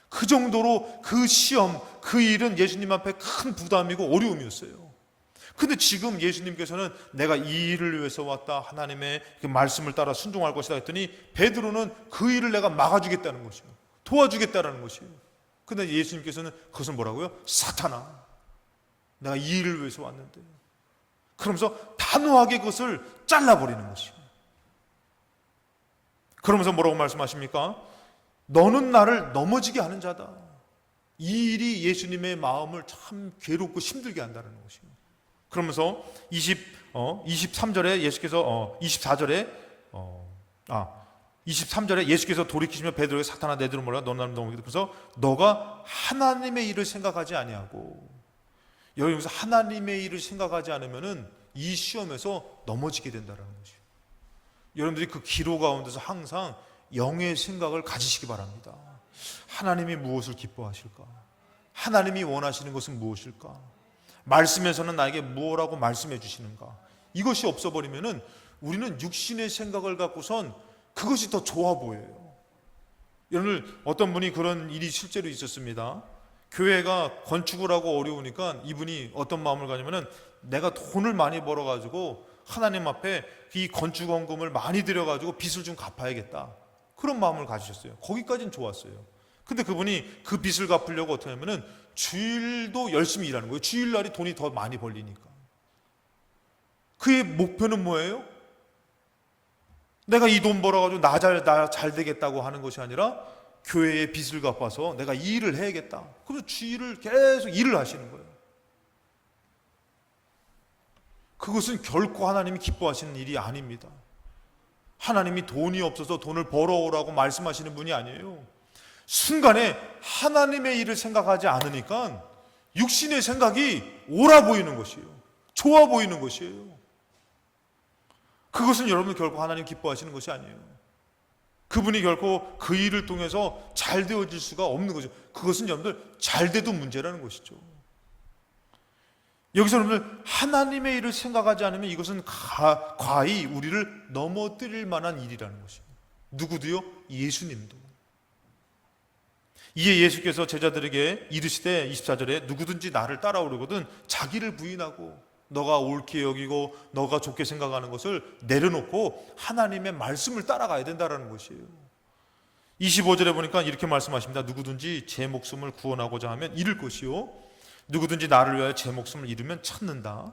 그 정도로 그 시험, 그 일은 예수님 앞에 큰 부담이고 어려움이었어요. 근데 지금 예수님께서는 내가 이 일을 위해서 왔다, 하나님의 그 말씀을 따라 순종할 것이다 했더니 베드로는 그 일을 내가 막아주겠다는 것이에요. 도와주겠다는 것이에요. 근데 예수님께서는 그것은 뭐라고요? 사탄아, 내가 이 일을 위해서 왔는데. 그러면서 단호하게 그것을 잘라버리는 것이에요. 그러면서 뭐라고 말씀하십니까? 너는 나를 넘어지게 하는 자다. 이 일이 예수님의 마음을 참 괴롭고 힘들게 한다는 것이에요. 그러면서 23절에 예수께서 23절에 예수께서 돌이키시며 베드로에게 사탄아, 내 뒤로 물러가, 너는 나를 넘어지게. 그래서 너가 하나님의 일을 생각하지 아니하고, 여기서 하나님의 일을 생각하지 않으면은 이 시험에서 넘어지게 된다는 것이에요. 여러분들이 그 기로 가운데서 항상 영의 생각을 가지시기 바랍니다. 하나님이 무엇을 기뻐하실까? 하나님이 원하시는 것은 무엇일까? 말씀에서는 나에게 무엇라고 말씀해 주시는가? 이것이 없어버리면은 우리는 육신의 생각을 갖고선 그것이 더 좋아 보여요. 여러분, 어떤 분이 그런 일이 실제로 있었습니다. 교회가 건축을 하고 어려우니까 이분이 어떤 마음을 가지면은 내가 돈을 많이 벌어가지고 하나님 앞에 이 건축원금을 많이 들여가지고 빚을 좀 갚아야겠다, 그런 마음을 가지셨어요. 거기까지는 좋았어요. 근데 그분이 그 빚을 갚으려고 어떻게 하냐면은 주일도 열심히 일하는 거예요. 주일날이 돈이 더 많이 벌리니까. 그의 목표는 뭐예요? 내가 이 돈 벌어가지고 나 잘 되겠다고 하는 것이 아니라 교회의 빚을 갚아서 내가 이 일을 해야겠다. 그래서 주일을 계속 일을 하시는 거예요. 그것은 결코 하나님이 기뻐하시는 일이 아닙니다. 하나님이 돈이 없어서 돈을 벌어오라고 말씀하시는 분이 아니에요. 순간에 하나님의 일을 생각하지 않으니까 육신의 생각이 옳아 보이는 것이에요. 좋아 보이는 것이에요. 그것은 여러분 결코 하나님 기뻐하시는 것이 아니에요. 그분이 결코 그 일을 통해서 잘 되어질 수가 없는 거죠. 그것은 여러분들 잘 돼도 문제라는 것이죠. 여기서 여러분들 하나님의 일을 생각하지 않으면 이것은 과히 우리를 넘어뜨릴 만한 일이라는 것이에요. 누구도요? 예수님도. 이에 예수께서 제자들에게 이르시되 24절에 누구든지 나를 따라오려거든 자기를 부인하고 너가 옳게 여기고 너가 좋게 생각하는 것을 내려놓고 하나님의 말씀을 따라가야 된다는 것이에요. 25절에 보니까 이렇게 말씀하십니다. 누구든지 제 목숨을 구원하고자 하면 잃을 것이요 누구든지 나를 위하여 제 목숨을 잃으면 찾는다.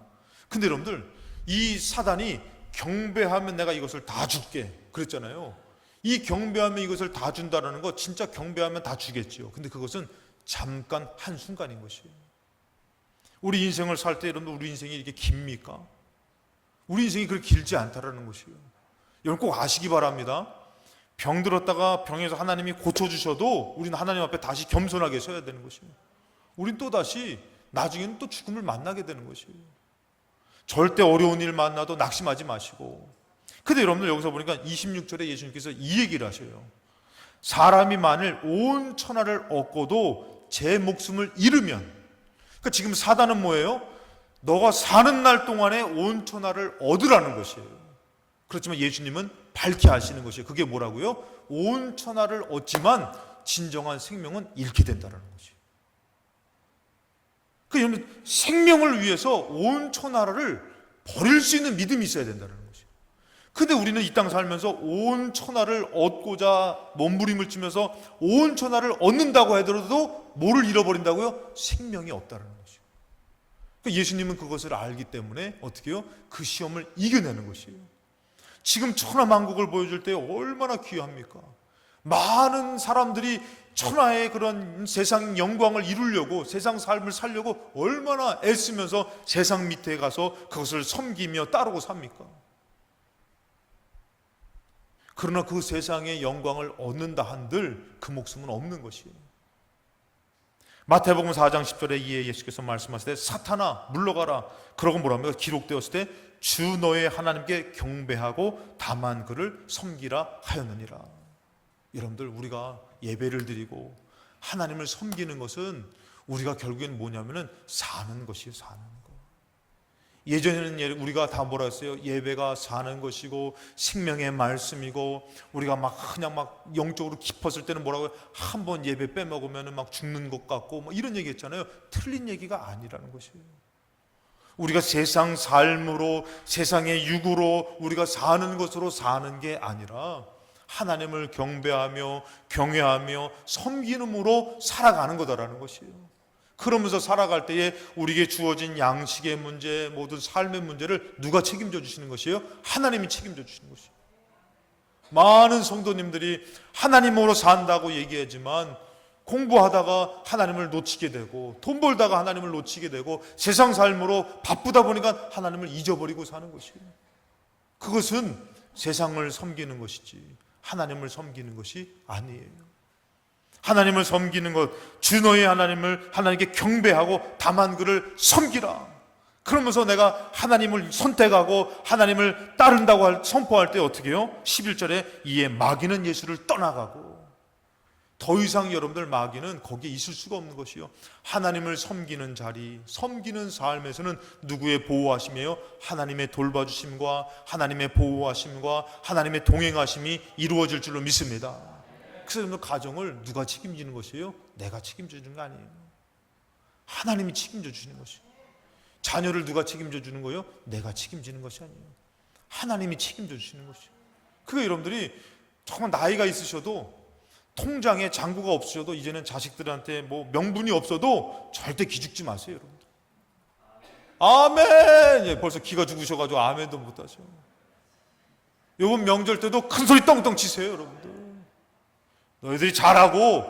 근데 여러분들 이 사단이 경배하면 내가 이것을 다 줄게 그랬잖아요. 이 경배하면 이것을 다 준다라는 거 진짜 경배하면 다 주겠지요. 근데 그것은 잠깐 한순간인 것이에요. 우리 인생을 살 때 여러분 우리 인생이 이렇게 깁니까? 우리 인생이 그렇게 길지 않다라는 것이에요. 여러분 꼭 아시기 바랍니다. 병 들었다가 병에서 하나님이 고쳐주셔도 우리는 하나님 앞에 다시 겸손하게 서야 되는 것이에요. 우린 또다시 나중에는 또 죽음을 만나게 되는 것이에요. 절대 어려운 일 만나도 낙심하지 마시고. 근데 여러분들 여기서 보니까 26절에 예수님께서 이 얘기를 하셔요. 사람이 만일 온 천하를 얻고도 제 목숨을 잃으면, 그러니까 지금 사단은 뭐예요? 너가 사는 날 동안에 온 천하를 얻으라는 것이에요. 그렇지만 예수님은 밝히 아시는 것이에요. 그게 뭐라고요? 온 천하를 얻지만 진정한 생명은 잃게 된다는 것이에요. 그러니까 생명을 위해서 온 천하를 버릴 수 있는 믿음이 있어야 된다는 것이에요. 근데 우리는 이 땅 살면서 온 천하를 얻고자 몸부림을 치면서 온 천하를 얻는다고 하더라도 뭐를 잃어버린다고요? 생명이 없다는 것이에요. 그러니까 예수님은 그것을 알기 때문에 어떻게 해요? 그 시험을 이겨내는 것이에요. 지금 천하만국을 보여줄 때 얼마나 귀합니까? 많은 사람들이 천하의 그런 세상 영광을 이루려고 세상 삶을 살려고 얼마나 애쓰면서 세상 밑에 가서 그것을 섬기며 따르고 삽니까? 그러나 그 세상의 영광을 얻는다 한들 그 목숨은 없는 것이에요. 마태복음 4장 10절에 이에 예수께서 말씀하실 때 사탄아 물러가라. 그러고 뭐랍니까? 기록되었을 때 주 너의 하나님께 경배하고 다만 그를 섬기라 하였느니라. 여러분들 우리가 예배를 드리고 하나님을 섬기는 것은 우리가 결국엔 뭐냐면은 사는 것이에요. 사는 것. 예전에는 우리가 다 뭐라 했어요? 예배가 사는 것이고 생명의 말씀이고 우리가 그냥 영적으로 깊었을 때는 뭐라고요? 한번 예배 빼먹으면 막 죽는 것 같고 뭐 이런 얘기 했잖아요. 틀린 얘기가 아니라는 것이에요. 우리가 세상 삶으로 세상의 육으로 우리가 사는 것으로 사는 게 아니라 하나님을 경배하며 경외하며 섬기는으로 살아가는 거다라는 것이에요. 그러면서 살아갈 때에 우리에게 주어진 양식의 문제, 모든 삶의 문제를 누가 책임져 주시는 것이에요? 하나님이 책임져 주시는 것이에요. 많은 성도님들이 하나님으로 산다고 얘기하지만 공부하다가 하나님을 놓치게 되고 돈 벌다가 하나님을 놓치게 되고 세상 삶으로 바쁘다 보니까 하나님을 잊어버리고 사는 것이에요. 그것은 세상을 섬기는 것이지 하나님을 섬기는 것이 아니에요. 하나님을 섬기는 것, 주 너의 하나님을 하나님께 경배하고 다만 그를 섬기라. 그러면서 내가 하나님을 선택하고 하나님을 따른다고 선포할 때 어떻게 해요? 11절에 이에 마귀는 예수를 떠나가고 더 이상 여러분들 마귀는 거기에 있을 수가 없는 것이요. 하나님을 섬기는 자리, 섬기는 삶에서는 누구의 보호하심이에요? 하나님의 돌봐주심과 하나님의 보호하심과 하나님의 동행하심이 이루어질 줄로 믿습니다. 그래서 여러분 가정을 누가 책임지는 것이에요? 내가 책임져 주는 거 아니에요. 하나님이 책임져 주시는 것이에요. 자녀를 누가 책임져 주는 거예요? 내가 책임지는 것이 아니에요. 하나님이 책임져 주시는 것이에요. 그게 여러분들이 정말 나이가 있으셔도 통장에 잔고가 없으셔도 이제는 자식들한테 뭐 명분이 없어도 절대 기죽지 마세요, 여러분들. 아멘! 예, 벌써 기가 죽으셔가지고 아멘도 못하죠. 요번 명절 때도 큰 소리 떵떵 치세요, 여러분들. 너희들이 잘하고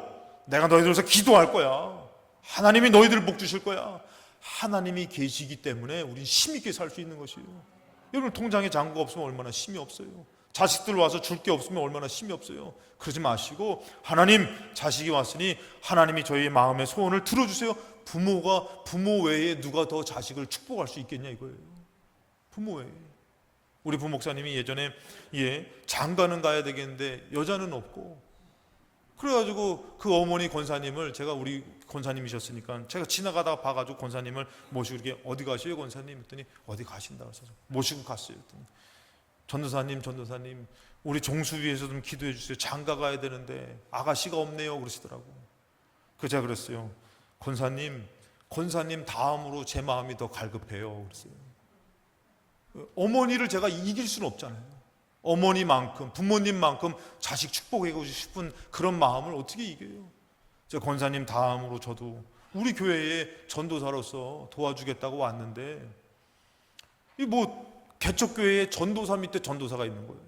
내가 너희들 위해서 기도할 거야. 하나님이 너희들을 복 주실 거야. 하나님이 계시기 때문에 우린 힘있게 살 수 있는 것이에요. 여러분 통장에 잔고가 없으면 얼마나 힘이 없어요. 자식들 와서 줄 게 없으면 얼마나 힘이 없어요. 그러지 마시고 하나님 자식이 왔으니 하나님이 저희의 마음의 소원을 들어주세요. 부모 외에 누가 더 자식을 축복할 수 있겠냐 이거예요. 부모 외에. 우리 부목사님이 예전에 장가는 가야 되겠는데 여자는 없고, 그래가지고 그 어머니 권사님을, 제가 우리 권사님이셨으니까 제가 지나가다가 봐가지고 권사님을 모시고 이렇게 어디 가시요 권사님 했더니 어디 가신다고 해서 모시고 갔어요. 전도사님 우리 종수 위해서 좀 기도해 주세요. 장가 가야 되는데 아가씨가 없네요 그러시더라고. 그래서 제가 그랬어요. 권사님 다음으로 제 마음이 더 갈급해요 그랬어요. 어머니를 제가 이길 수는 없잖아요. 어머니만큼, 부모님만큼 자식 축복하고 싶은 그런 마음을 어떻게 이겨요? 저 권사님 다음으로 저도 우리 교회에 전도사로서 도와주겠다고 왔는데, 개척교회에 전도사 밑에 전도사가 있는 거예요.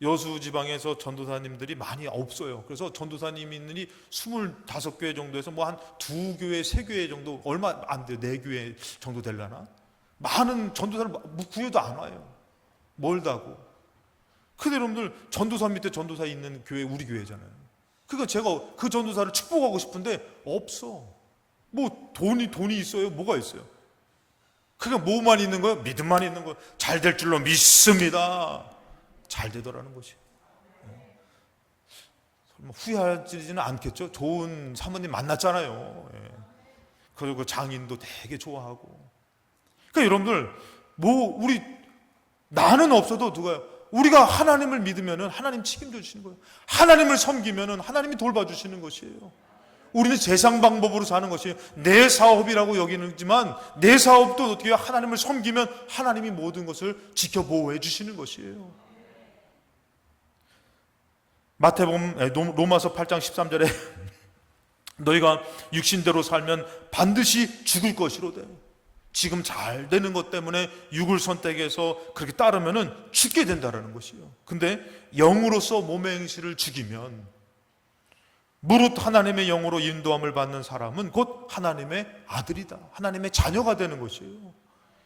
여수 지방에서 전도사님들이 많이 없어요. 그래서 전도사님 있는 이 25교회 정도에서 한 2교회, 3교회 정도, 얼마 안 돼요. 4교회 정도 되려나? 많은 전도사를 구해도 안 와요. 멀다고. 근데 여러분들, 전도사 밑에 전도사 있는 교회 우리 교회잖아요. 그러니까 제가 그 전도사를 축복하고 싶은데 없어. 돈이 있어요? 뭐가 있어요? 그냥 뭐만 있는 거예요? 믿음만 있는 거예요. 잘 될 줄로 믿습니다. 잘 되더라는 것이. 설마 후회하지는 않겠죠? 좋은 사모님 만났잖아요. 그리고 그 장인도 되게 좋아하고. 그러니까 여러분들, 나는 없어도 우리가 하나님을 믿으면 하나님 책임져 주시는 거예요. 하나님을 섬기면 하나님이 돌봐주시는 것이에요. 우리는 세상 방법으로 사는 것이에요. 내 사업이라고 여기지만 내 사업도 어떻게 하나님을 섬기면 하나님이 모든 것을 지켜보호해 주시는 것이에요. 로마서 8장 13절에 너희가 육신대로 살면 반드시 죽을 것이로되, 지금 잘 되는 것 때문에 육을 선택해서 그렇게 따르면은 죽게 된다라는 것이에요. 근데 영으로서 몸의 행실을 죽이면, 무릇 하나님의 영으로 인도함을 받는 사람은 곧 하나님의 아들이다, 하나님의 자녀가 되는 것이에요.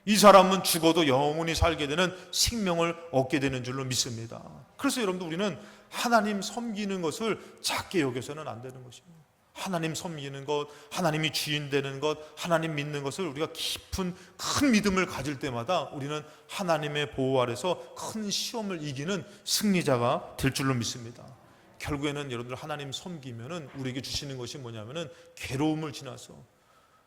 이 사람은 죽어도 영원히 살게 되는 생명을 얻게 되는 줄로 믿습니다. 그래서 여러분들, 우리는 하나님 섬기는 것을 작게 여겨서는 안 되는 것입니다. 하나님 섬기는 것, 하나님이 주인 되는 것, 하나님 믿는 것을 우리가 깊은 큰 믿음을 가질 때마다 우리는 하나님의 보호 아래서 큰 시험을 이기는 승리자가 될 줄로 믿습니다. 결국에는 여러분들, 하나님 섬기면은 우리에게 주시는 것이 뭐냐면은 괴로움을 지나서,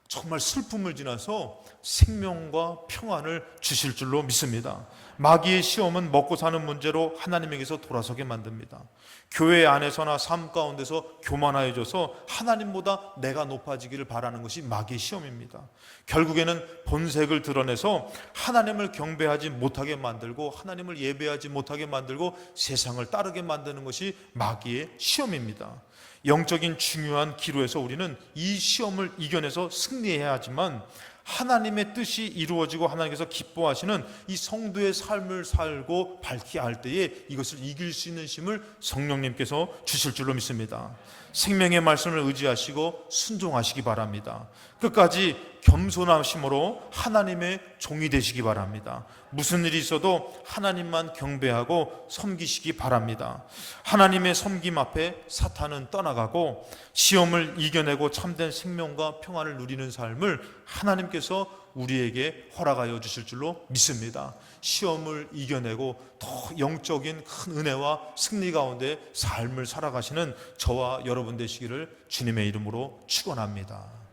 정말 슬픔을 지나서 생명과 평안을 주실 줄로 믿습니다. 마귀의 시험은 먹고 사는 문제로 하나님에게서 돌아서게 만듭니다. 교회 안에서나 삶 가운데서 교만해져서 하나님보다 내가 높아지기를 바라는 것이 마귀의 시험입니다. 결국에는 본색을 드러내서 하나님을 경배하지 못하게 만들고, 하나님을 예배하지 못하게 만들고, 세상을 따르게 만드는 것이 마귀의 시험입니다. 영적인 중요한 기로에서 우리는 이 시험을 이겨내서 승리해야 하지만, 하나님의 뜻이 이루어지고 하나님께서 기뻐하시는 이 성도의 삶을 살고 밝게 할 때에 이것을 이길 수 있는 힘을 성령님께서 주실 줄로 믿습니다. 생명의 말씀을 의지하시고 순종하시기 바랍니다. 끝까지 겸손하심으로 하나님의 종이 되시기 바랍니다. 무슨 일이 있어도 하나님만 경배하고 섬기시기 바랍니다. 하나님의 섬김 앞에 사탄은 떠나가고 시험을 이겨내고 참된 생명과 평안을 누리는 삶을 하나님께서 우리에게 허락하여 주실 줄로 믿습니다. 시험을 이겨내고 더 영적인 큰 은혜와 승리 가운데 삶을 살아가시는 저와 여러분 되시기를 주님의 이름으로 축원합니다.